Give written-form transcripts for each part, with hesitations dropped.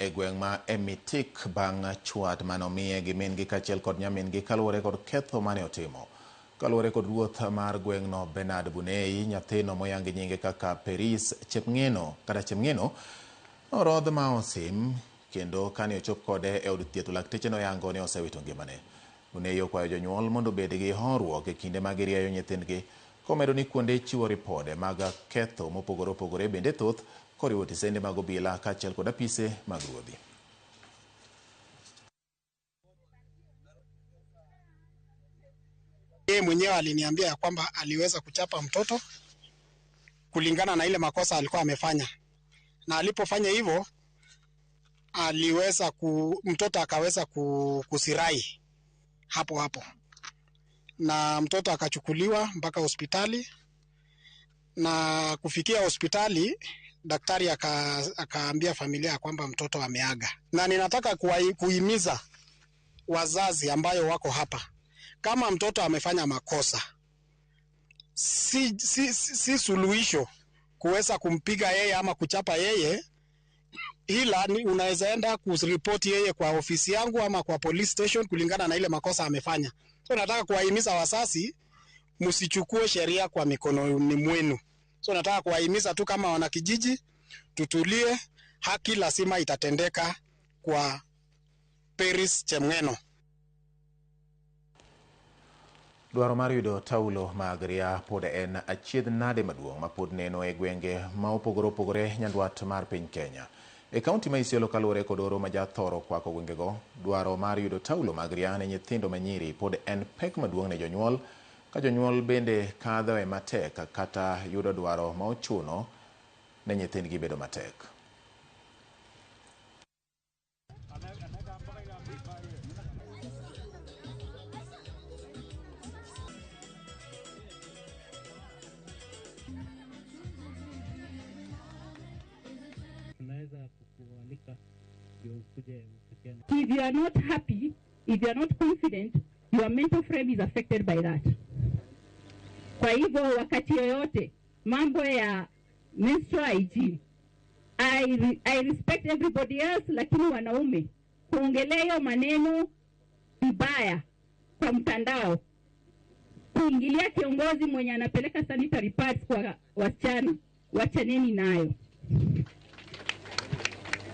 e gweng' ma Emitik bang' chwat manomiye gi min-gi kachiel kod nyamin-gi kaluwore kod ketho mane otimo. Kaluwore kod ruoth mar gweng'no Bernard Bunei, nyathino moyangi nyinge kaka Peris Chepng'eno norodh ma osim kendo kane ochop kode e od thieth lakteche noyango ni osewito ngimane. Bunei okwayo jonyuol mondo obed gi horuok e kinde ma girieyo nyithindgi, komedo ni kuonde chiwo ripode mag ketho mopogore opogore bende thoth, koriwo tisende mag obila kaachiel kod apise mag ruodhi. Yeye mwenyewe aliniambia ya kwamba aliweza kuchapa mtoto kulingana na ile makosa alikuwa amefanya, na alipofanya hivyo mtoto akaweza kusirai hapo, na mtoto akachukuliwa mpaka hospitali, na kufikia hospitali daktari akaambia familia ya kwamba mtoto ameaga. Na ninataka kuhimiza wazazi ambayo wako hapa, kama mtoto amefanya makosa, si suluhisho kuweza kumpiga yeye ama kuchapa yeye, ila unaweza enda kuripoti yeye kwa ofisi yangu ama kwa police station kulingana na ile makosa amefanya. So nataka kuwahimiza wazazi, msichukue sheria kwa mikononi mwenu. So nataka kuwahimiza tu kama wanakijiji, tutulie, haki lazima itatendeka kwa Peris Chepng'eno. Dwaro mar yudo taulo mag ria pod en achiedh nade maduong' ma pod neno e gwenge ma opogore opogore nyandwat mar piny Kenya. E kaunti ma Isiolo kaluwore kod oro ma jathoro kwako gwengego, dwaro mar yudo taulo mag ria ne nyithindo manyiri pod en pek maduong' ne jonyuol, ka jonyuol bende kadho e matek kata yudo dwaro ma ochuno ne nyithindgi bedo matek. If you are not happy, if you are not confident, your mental frame is affected by that. Kwa hivyo wakati yoyote mambo ya menstrual hygiene, I respect everybody else, lakini wanaume kuongelea maneno vibaya kwa mtandao, kuingilia kiongozi mwenye anapeleka sanitary pads kwa wasichana, wachaneni nayo.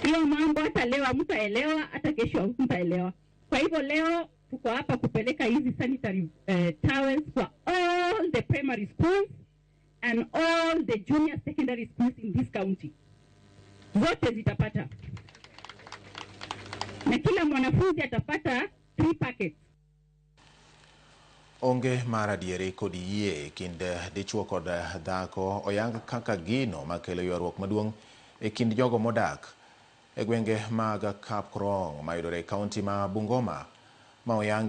Hiyo mambo hata leo hamtaelewa, hata kesho hamtaelewa. Kwa hivyo leo tuko hapa kupeleka hizi sanitary towels kwa all the primary schools and all the junior secondary schools in this county. Zote zitapata. Na kila mwanafunzi atapata 3 packets. Onge mar adieri kod yie kind dichuo kod dhako oyang kaka gino makelo ywaruok maduong' e kind jogo modak e gwenge mag Kapkrong mayudore e kaunti ma Bungoma, ma oyangi